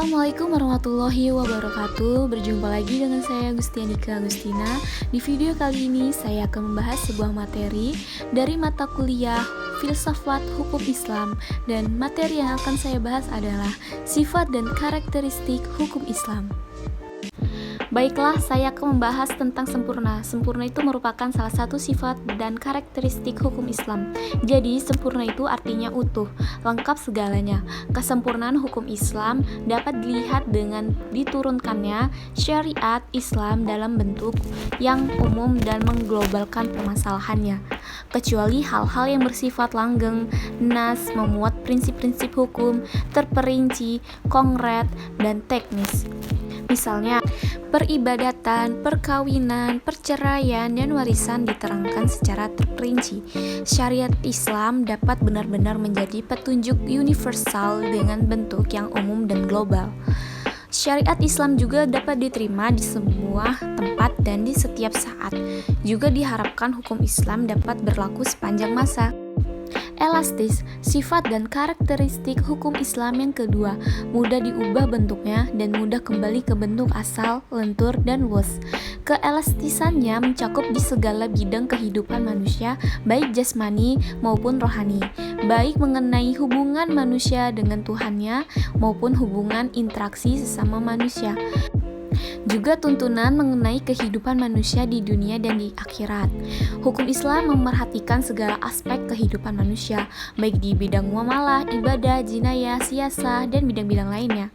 Assalamualaikum warahmatullahi wabarakatuh. Berjumpa lagi dengan saya Gustianika Agustina. Di video kali ini saya akan membahas sebuah materi dari mata kuliah Filsafat Hukum Islam. Dan materi yang akan saya bahas adalah sifat dan karakteristik hukum Islam. Baiklah, saya akan membahas tentang sempurna. Sempurna itu merupakan salah satu sifat dan karakteristik hukum Islam. Jadi, sempurna itu artinya utuh, lengkap segalanya. Kesempurnaan hukum Islam dapat dilihat dengan diturunkannya syariat Islam dalam bentuk yang umum dan mengglobalkan permasalahannya. Kecuali hal-hal yang bersifat langgeng, nas, memuat prinsip-prinsip hukum, terperinci, konkret, dan teknis. Misalnya, peribadatan, perkawinan, perceraian, dan warisan diterangkan secara terperinci. Syariat Islam dapat benar-benar menjadi petunjuk universal dengan bentuk yang umum dan global. Syariat Islam juga dapat diterima di semua tempat dan di setiap saat. Juga diharapkan hukum Islam dapat berlaku sepanjang masa. Elastis, sifat dan karakteristik hukum Islam yang kedua, mudah diubah bentuknya dan mudah kembali ke bentuk asal, lentur, dan luas. Keelastisannya mencakup di segala bidang kehidupan manusia, baik jasmani maupun rohani, baik mengenai hubungan manusia dengan Tuhannya maupun hubungan interaksi sesama manusia. Juga tuntunan mengenai kehidupan manusia di dunia dan di akhirat. Hukum Islam memerhatikan segala aspek kehidupan manusia, baik di bidang muamalah, ibadah, jinayah, siasah, dan bidang-bidang lainnya.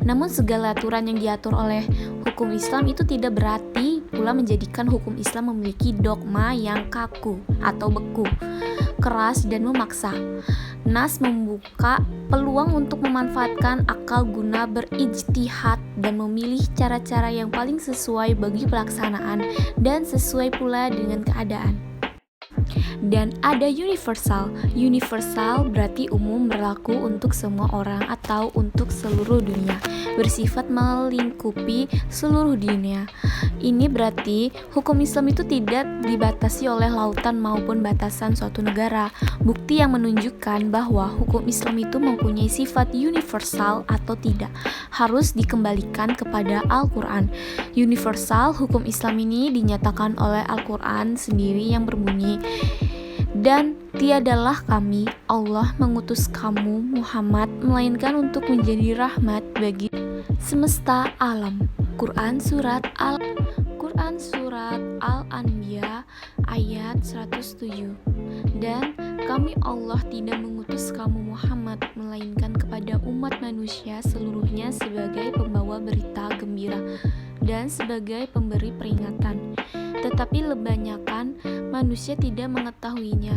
Namun segala aturan yang diatur oleh hukum Islam itu tidak berarti pula menjadikan hukum Islam memiliki dogma yang kaku atau beku, keras, dan memaksa. Nas membuka peluang untuk memanfaatkan akal guna berijtihad dan memilih cara-cara yang paling sesuai bagi pelaksanaan dan sesuai pula dengan keadaan. Dan ada universal. Universal berarti umum, berlaku untuk semua orang atau untuk seluruh dunia, bersifat melingkupi seluruh dunia. Ini berarti hukum Islam itu tidak dibatasi oleh lautan maupun batasan suatu negara. Bukti yang menunjukkan bahwa hukum Islam itu mempunyai sifat universal atau tidak harus dikembalikan kepada Al-Quran. Universal hukum Islam ini dinyatakan oleh Al-Quran sendiri yang berbunyi, "Dan tiadalah kami, Allah, mengutus kamu, Muhammad, melainkan untuk menjadi rahmat bagi semesta alam." Quran Surat Al-Anbiya ayat 107. Dan kami Allah tidak mengutus kamu Muhammad melainkan kepada umat manusia seluruhnya sebagai pembawa berita gembira dan sebagai pemberi peringatan. Tetapi kebanyakan manusia tidak mengetahuinya.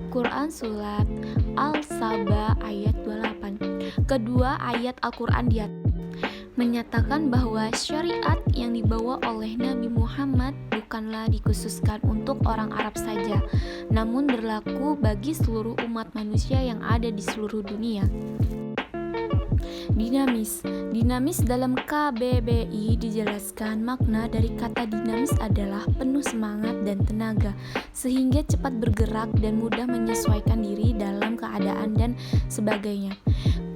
Quran Surat Al-Saba ayat 28. Kedua ayat Al-Quran menyatakan bahwa syariat yang dibawa oleh Nabi Muhammad bukanlah dikhususkan untuk orang Arab saja, namun berlaku bagi seluruh umat manusia yang ada di seluruh dunia. Dinamis dalam KBBI dijelaskan makna dari kata dinamis adalah penuh semangat dan tenaga, sehingga cepat bergerak dan mudah menyesuaikan diri dalam keadaan dan sebagainya.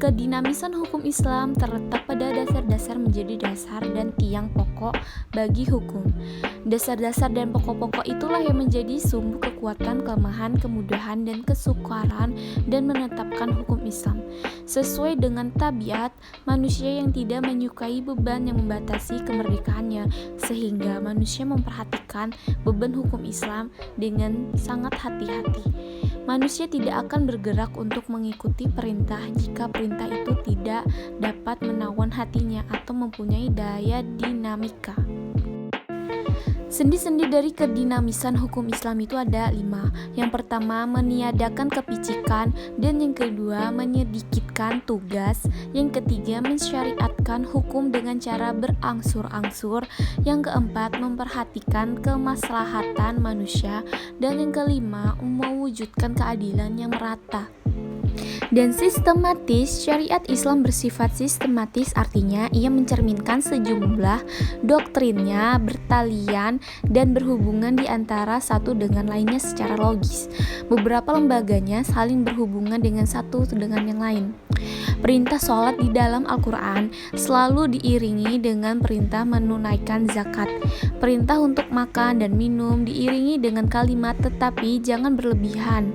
Kedinamisan hukum Islam terletak pada dasar-dasar menjadi dasar dan tiang pokok bagi hukum. Dasar-dasar dan pokok-pokok itulah yang menjadi sumber kekuatan, kelemahan, kemudahan, dan kesukaran dan menetapkan hukum Islam. Sesuai dengan tabiat manusia yang tidak menyukai beban yang membatasi kemerdekaannya, sehingga manusia memperhatikan beban hukum Islam dengan sangat hati-hati. Manusia tidak akan bergerak untuk mengikuti perintah jika perintah itu tidak dapat menawan hatinya atau mempunyai daya dinamika. Sendi-sendi dari kedinamisan hukum Islam itu ada 5. Yang pertama, meniadakan kepicikan, dan yang kedua, menyedikitkan tugas. Yang ketiga, mensyariatkan hukum dengan cara berangsur-angsur. Yang keempat, memperhatikan kemaslahatan manusia, dan yang kelima, mewujudkan keadilan yang merata. Dan sistematis, syariat Islam bersifat sistematis, artinya ia mencerminkan sejumlah doktrinnya bertalian dan berhubungan di antara satu dengan lainnya secara logis. Beberapa lembaganya saling berhubungan dengan satu dengan yang lain. Perintah sholat di dalam Al-Quran selalu diiringi dengan perintah menunaikan zakat. Perintah untuk makan dan minum diiringi dengan kalimat tetapi jangan berlebihan.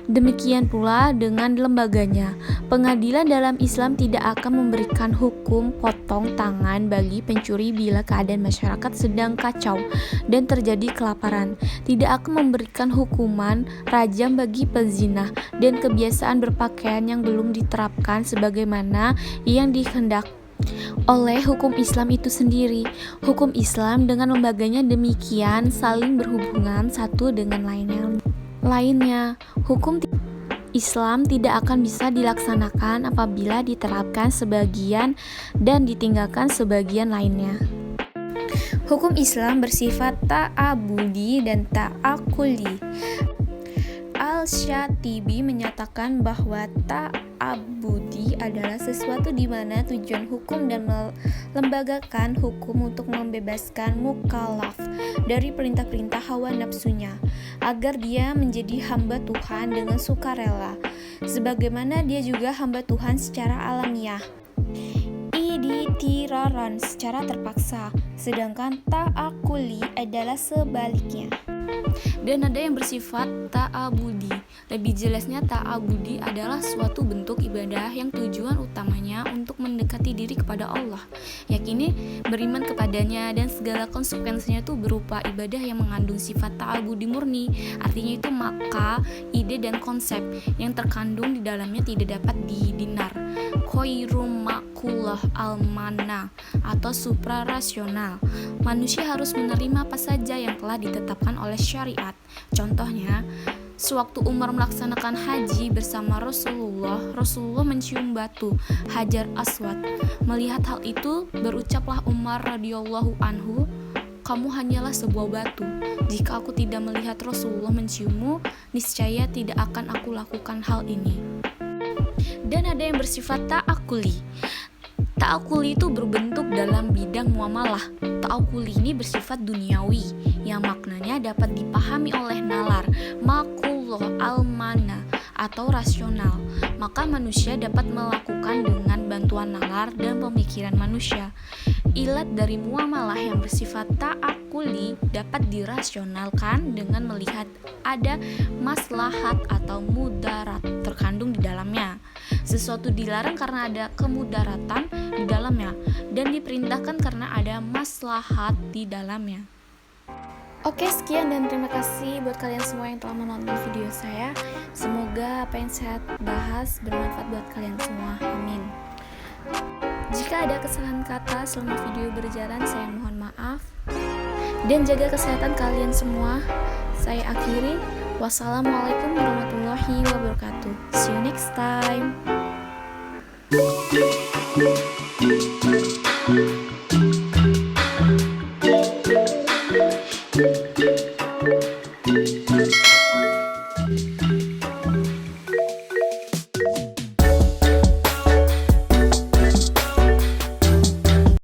Demikian pula dengan lembaganya. Pengadilan dalam Islam tidak akan memberikan hukum potong tangan bagi pencuri bila keadaan masyarakat sedang kacau dan terjadi kelaparan. Tidak akan memberikan hukuman rajam bagi pezina dan kebiasaan berpakaian yang belum diterapkan sebagaimana yang dikehendaki oleh hukum Islam itu sendiri. Hukum Islam dengan lembaganya demikian saling berhubungan satu dengan lainnya. Hukum Islam tidak akan bisa dilaksanakan apabila diterapkan sebagian dan ditinggalkan sebagian lainnya. Hukum Islam bersifat ta'abudi dan ta'akuli. Al-Syatibi menyatakan bahwa ta'abudi adalah sesuatu di mana tujuan hukum dan melembagakan hukum untuk membebaskan mukallaf dari perintah-perintah hawa nafsunya agar dia menjadi hamba Tuhan dengan sukarela sebagaimana dia juga hamba Tuhan secara alamiah, iditiraran secara terpaksa, sedangkan ta'akuli adalah sebaliknya. Dan ada yang bersifat ta'abudi. Lebih jelasnya, ta'abudi adalah suatu bentuk ibadah yang tujuan utamanya untuk mendekati diri kepada Allah, yakini beriman kepadanya, dan segala konsekuensinya itu berupa ibadah yang mengandung sifat ta'abudi murni. Artinya itu maka ide dan konsep yang terkandung di dalamnya tidak dapat didinar, khairum makulah al-mana atau suprarasional. Manusia harus menerima apa saja yang telah ditetapkan oleh syariat. Contohnya, sewaktu Umar melaksanakan haji bersama Rasulullah mencium batu Hajar Aswad. Melihat hal itu, berucaplah Umar radhiyallahu anhu, "Kamu hanyalah sebuah batu. Jika aku tidak melihat Rasulullah menciummu, niscaya tidak akan aku lakukan hal ini." Dan ada yang bersifat ta'akuli. Ta'akuli itu berbentuk dalam bidang muamalah. Ta'akuli ini bersifat duniawi, yang maknanya dapat dipahami oleh nalar, makullah al-mana atau rasional. Maka manusia dapat melakukan dengan bantuan nalar dan pemikiran manusia. Ilat dari muamalah yang bersifat ta'akuli dapat dirasionalkan dengan melihat ada maslahat atau mudarat terkandung di dalamnya. Sesuatu dilarang karena ada kemudaratan di dalamnya dan diperintahkan karena ada maslahat di dalamnya. Oke, sekian dan terima kasih buat kalian semua yang telah menonton video saya. Semoga apa yang saya bahas bermanfaat buat kalian semua. Amin. Jika ada kesalahan kata selama video berjalan, saya mohon maaf. Dan jaga kesehatan kalian semua. Saya akhiri. Wassalamualaikum warahmatullahi wabarakatuh. See you next time.